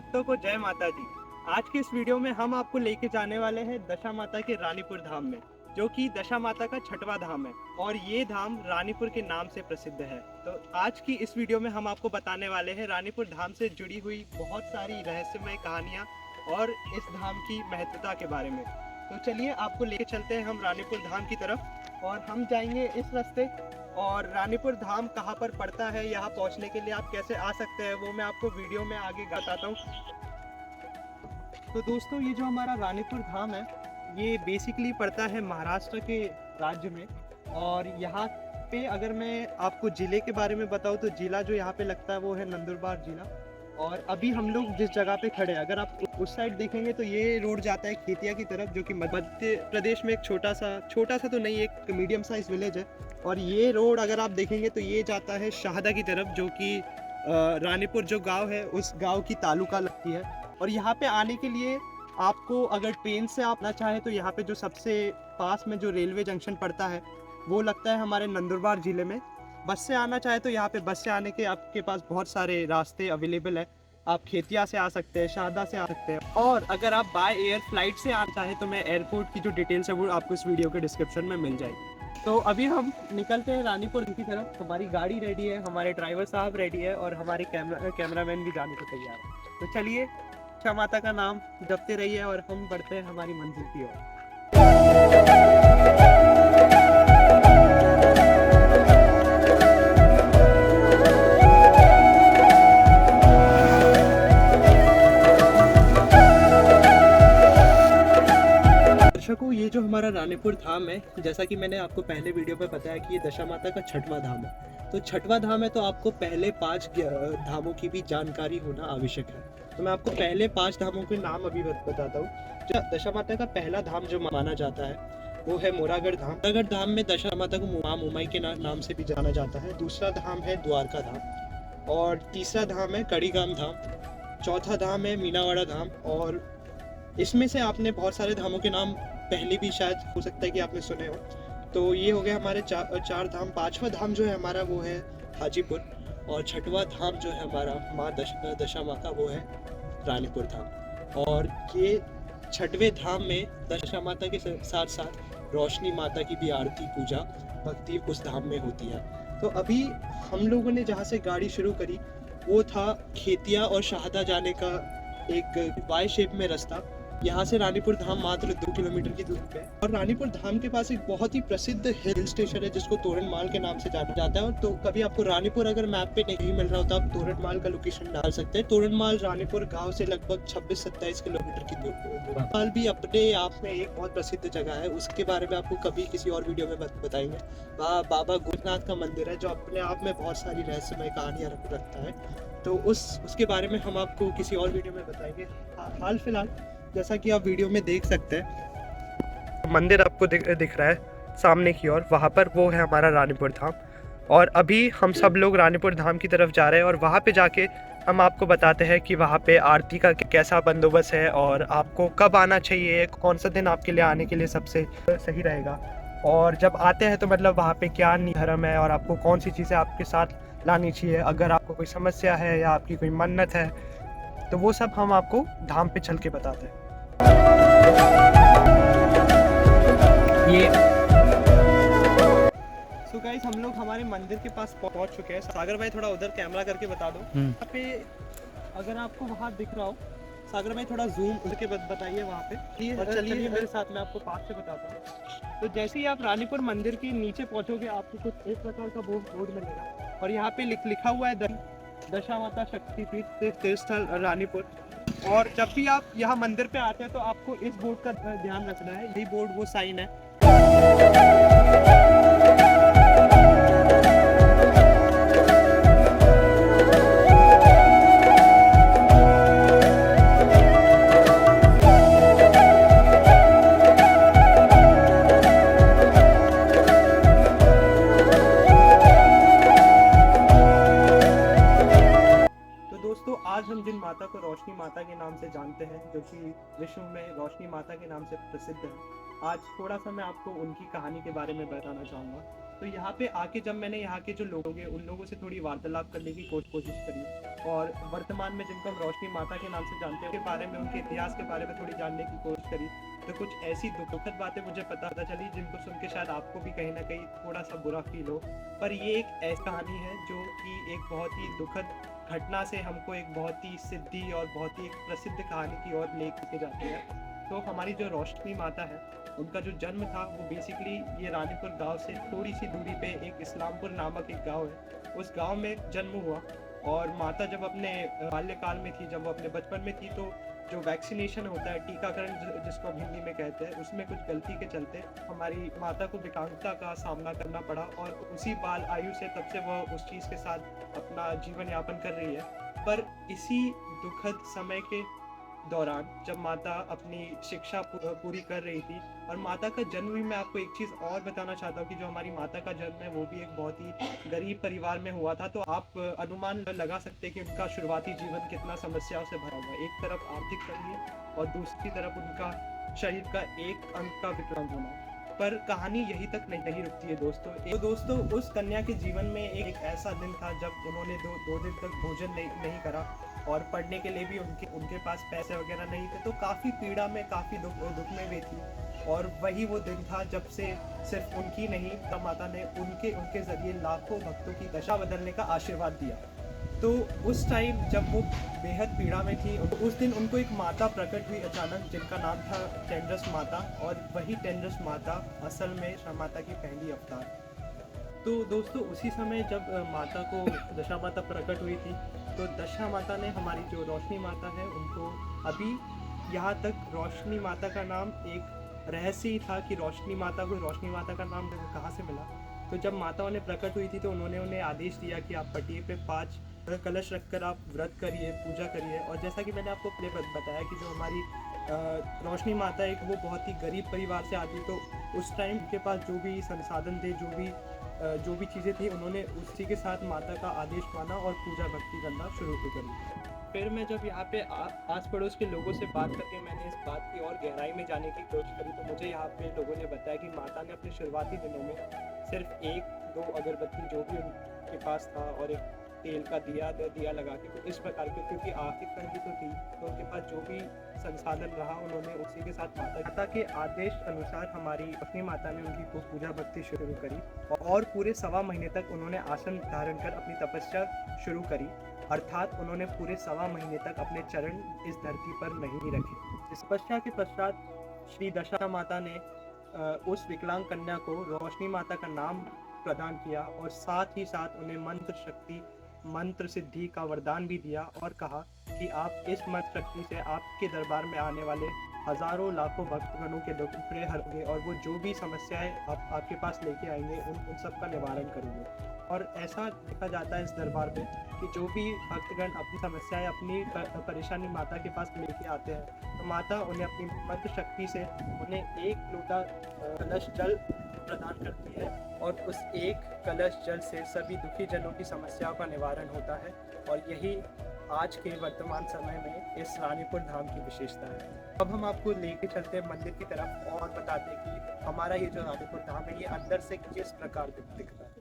भक्तों को जय माता दी। आज के इस वीडियो में हम आपको लेके जाने वाले हैं दशा माता के रानीपुर धाम में, जो कि दशा माता का छठवां धाम है और ये धाम रानीपुर के नाम से प्रसिद्ध है। तो आज की इस वीडियो में हम आपको बताने वाले हैं रानीपुर धाम से जुड़ी हुई बहुत सारी रहस्यमय कहानियाँ और इस धाम की महत्वता के बारे में। तो चलिए आपको लेके चलते हैं हम रानीपुर धाम की तरफ और हम जाएंगे इस रास्ते। और रानीपुर धाम कहाँ पर पड़ता है, यहाँ पहुँचने के लिए आप कैसे आ सकते हैं, वो मैं आपको वीडियो में आगे बताता हूँ। तो दोस्तों, ये जो हमारा रानीपुर धाम है ये बेसिकली पड़ता है महाराष्ट्र के राज्य में। और यहाँ पे अगर मैं आपको ज़िले के बारे में बताऊँ तो ज़िला जो यहाँ पे लगता है वो है नंदुरबार ज़िला। और अभी हम लोग जिस जगह पे खड़े हैं, अगर आप उस साइड देखेंगे तो ये रोड जाता है खेतिया की तरफ, जो कि मध्य प्रदेश में एक छोटा सा तो नहीं, एक मीडियम साइज विलेज है। और ये रोड अगर आप देखेंगे तो ये जाता है शाहदा की तरफ, जो कि रानीपुर जो गांव है उस गांव की तालुका लगती है। और यहाँ पे आने के लिए आपको अगर ट्रेन से आप ना चाहे तो यहाँ पे जो सबसे पास में जो रेलवे जंक्शन पड़ता है वो लगता है हमारे नंदुरबार ज़िले में। बस से आना चाहे तो यहाँ पे बस से आने के आपके पास बहुत सारे रास्ते अवेलेबल है। आप खेतिया से आ सकते हैं, शारदा से आ सकते हैं, और अगर आप बाय एयर फ्लाइट से आना चाहें तो मैं एयरपोर्ट की जो डिटेल्स है वो आपको इस वीडियो के डिस्क्रिप्शन में मिल जाएगी। तो अभी हम निकलते हैं रानीपुर की तरफ। हमारी गाड़ी रेडी है, हमारे ड्राइवर साहब रेडी है और हमारे कैमरामैन भी जाने को तैयार है। तो चलिए दशा माता का नाम जपते रहिए और हम बढ़ते हैं हमारी मंजिल की ओर। दर्शकों, ये जो हमारा रानीपुर धाम है, जैसा कि मैंने आपको पहले वीडियो पे बताया कि ये दशा माता का छठवां धाम है। तो छठवां धाम है तो आपको पहले 5 धामों की भी जानकारी होना आवश्यक है। तो मैं आपको पहले 5 धामों के नाम अभी बताता हूँ। दशा माता का पहला धाम जो माना जाता है वो है मोरागढ़ धाम। मोरागढ़ धाम में दशा माता को मां उमाई के नाम से भी जाना जाता है। दूसरा धाम है द्वारका धाम, और तीसरा धाम है कड़ीगाम धाम, चौथा धाम है मीनावाड़ा धाम। और इसमें से आपने बहुत सारे धामों के नाम पहले भी शायद हो सकता है कि आपने सुने हो। तो ये हो गए हमारे चार धाम। पांचवा धाम जो है हमारा वो है हाजीपुर, और छठवां धाम जो है हमारा माँ दशा माँ का वो है रानीपुर धाम। और ये छठवें धाम में दशा माता के साथ साथ रोशनी माता की भी आरती पूजा भक्ति उस धाम में होती है। तो अभी हम लोगों ने जहाँ से गाड़ी शुरू करी वो था खेतिया और शाहदा जाने का एक वाई शेप में रास्ता। यहाँ से रानीपुर धाम मात्र 2 किलोमीटर की दूरी पे है। और रानीपुर धाम के पास एक बहुत ही प्रसिद्ध हिल स्टेशन है जिसको तोरणमाल के नाम से जाना जाता है। और तो कभी आपको रानीपुर अगर मैप पे नहीं मिल रहा हो तो आप तोरणमाल का लोकेशन डाल सकते हैं। तोरणमाल रानीपुर गांव से लगभग 26-27 किलोमीटर की दूरी। तोरणमाल भी अपने आप में एक बहुत प्रसिद्ध जगह है, उसके बारे में आपको कभी किसी और वीडियो में बताएंगे। वहाँ बाबा गोरखनाथ का मंदिर है जो अपने आप में बहुत सारी रहस्यमय कहानियाँ रखता है। तो उसके बारे में हम आपको किसी और वीडियो में बताएंगे। हाल फिलहाल जैसा कि आप वीडियो में देख सकते हैं, मंदिर आपको दिख रहा है सामने की ओर, वहाँ पर वो है हमारा रानीपुर धाम। और अभी हम सब लोग रानीपुर धाम की तरफ जा रहे हैं और वहाँ पे जाके हम आपको बताते हैं कि वहाँ पे आरती का कैसा बंदोबस्त है और आपको कब आना चाहिए, कौन सा दिन आपके लिए आने के लिए सबसे सही रहेगा। और जब आते हैं तो मतलब वहाँ पे क्या धर्म है और आपको कौन सी चीज़ें आपके साथ लानी चाहिए, अगर आपको कोई समस्या है या आपकी कोई मन्नत है तो वो सब हम आपको धाम पे चल के बताते हैं। ये सो गाइस, हम लोग हमारे मंदिर के पास पहुंच चुके हैं। सागर भाई थोड़ा उधर कैमरा करके बता दो। यहाँ पे अगर आपको वहाँ दिख रहा हो, सागर भाई थोड़ा जूम करके बताइए वहाँ पे। चलिए मेरे साथ, मैं आपको पास से बताता हूँ। तो जैसे ही आप रानीपुर मंदिर के नीचे पहुँचोगे आपको कुछ इस प्रकार का बोर्ड मिलेगा और यहाँ पे लिखा हुआ है दशा माता शक्तिपीठ तीर्थ स्थल रानीपुर। और जब भी आप यहाँ मंदिर पे आते हैं तो आपको इस बोर्ड का ध्यान रखना है। यही बोर्ड वो साइन है। आज हम जिन माता को रोशनी माता के नाम से जानते हैं, जो कि विश्व में रोशनी माता के नाम से प्रसिद्ध है, आज थोड़ा-सा मैं आपको उनकी कहानी के बारे में बताना चाहूँगा। तो यहाँ पे आके जब मैंने यहाँ के जो लोग हैं, उन लोगों से थोड़ी वार्तालाप करने की कोशिश करी और वर्तमान में जिनको हम रोशनी माता के नाम से जानते हैं, उनके बारे में, उनके इतिहास के बारे में थोड़ी जानने की कोशिश करी, तो कुछ ऐसी दुखद बातें मुझे पता चली जिनको सुन के शायद आपको भी कहीं न कहीं थोड़ा-सा बुरा फ़ील हो। पर ये एक ऐसी कहानी है जो कि एक बहुत ही दुखद घटना से हमको एक बहुत ही सिद्धि और बहुत ही एक प्रसिद्ध कहानी की ओर लेके जाती है। तो हमारी जो रोशनी माता है, उनका जो जन्म था वो बेसिकली ये रानीपुर गांव से थोड़ी सी दूरी पे एक इस्लामपुर नामक एक गांव है, उस गांव में जन्म हुआ। और माता जब अपने बाल्यकाल में थी, जब वो अपने बचपन में थी, तो जो वैक्सीनेशन होता है, टीकाकरण जिसको हम हिंदी में कहते हैं, उसमें कुछ गलती के चलते हमारी माता को विकलांगता का सामना करना पड़ा और उसी बाल आयु से तब से वह उस चीज़ के साथ अपना जीवन यापन कर रही है। पर इसी दुखद समय के दौरान जब माता अपनी शिक्षा पूरी कर रही थी, और माता का जन्म भी, मैं आपको एक चीज़ और बताना चाहता हूँ कि जो हमारी माता का जन्म है वो भी एक बहुत ही गरीब परिवार में हुआ था। तो आप अनुमान लगा सकते हैं कि उनका शुरुआती जीवन कितना समस्याओं से भरा हुआ है। एक तरफ आर्थिक तंगी और दूसरी तरफ उनका शरीर का एक अंग का विकलांग होना। पर कहानी यहीं तक नहीं रुकती है दोस्तों। उस कन्या के जीवन में एक ऐसा दिन था जब उन्होंने दो दिन तक भोजन नहीं करा और पढ़ने के लिए भी उनके पास पैसे वगैरह नहीं थे। तो काफ़ी पीड़ा में, काफ़ी दुख में वे थी। और वही वो दिन था जब से सिर्फ उनकी नहीं, तब माता ने उनके ज़रिए लाखों भक्तों की दशा बदलने का आशीर्वाद दिया। तो उस टाइम जब वो बेहद पीड़ा में थी, उस दिन उनको एक माता प्रकट हुई अचानक, जिनका नाम था टेंड्रस माता। और वही टेंड्रस माता असल में दशा माता की पहली अवतार। तो दोस्तों, उसी समय जब माता को दशा माता प्रकट हुई थी, तो दशा माता ने हमारी जो रोशनी माता है उनको, अभी यहाँ तक रोशनी माता का नाम एक रहस्य ही था कि रोशनी माता का नाम कहाँ से मिला। तो जब माता उन्हें प्रकट हुई थी तो उन्होंने उन्हें आदेश दिया कि आप पटिए पे 5 कलश रखकर आप व्रत करिए, पूजा करिए। और जैसा कि मैंने आपको पहले बताया कि जो हमारी रोशनी माता एक वो बहुत ही गरीब परिवार से आती, तो उस टाइम के पास जो भी संसाधन थे, जो भी चीज़ें थी, उन्होंने उसी के साथ माता का आदेश माना और पूजा भक्ति करना शुरू करी। फिर मैं जब यहाँ पे आस पड़ोस के लोगों से बात करके मैंने इस बात की और गहराई में जाने की कोशिश करी, तो मुझे यहाँ पे लोगों ने बताया कि माता ने अपने शुरुआती दिनों में सिर्फ 1-2 अगरबत्ती जो भी उनके पास था और एक तेल का दिया लगा के, तो इस प्रकार के, क्योंकि आर्थिक तंगी तो थी, तो उनके पास जो भी संसाधन रहा उन्होंने उसी के साथ माता के आदेश अनुसार हमारी अपनी माता ने उनकी को पूजा भक्ति शुरू करी। और पूरे 1.25 महीने तक उन्होंने आसन धारण कर अपनी तपस्या शुरू करी, अर्थात उन्होंने पूरे 1.25 महीने तक अपने चरण इस धरती पर नहीं रखे। इस तपस्या के पश्चात श्री दशा माता ने उस विकलांग कन्या को रोशनी माता का नाम प्रदान किया और साथ ही साथ उन्हें मंत्र शक्ति, मंत्र सिद्धि का वरदान भी दिया और कहा कि आप इस मंत्र शक्ति से आपके दरबार में आने वाले हजारों लाखों भक्तगणों के दुख हरेंगे और वो जो भी समस्याएं आपके पास लेके आएंगे उन सब का निवारण करेंगे। और ऐसा देखा जाता है इस दरबार में कि जो भी भक्तगण अपनी समस्याएं, अपनी परेशानी माता के पास लेके आते हैं, तो माता उन्हें अपनी मंत्र शक्ति से उन्हें 1 लोटा कलश जल प्रदान करती है और उस 1 कलश जल से सभी दुखी जनों की समस्याओं का निवारण होता है। और यही आज के वर्तमान समय में इस रानीपुर धाम की विशेषता है। अब हम आपको लेके चलते हैं मंदिर की तरफ और बताते हैं कि हमारा ये जो रानीपुर धाम है ये अंदर से किस प्रकार दिखता है।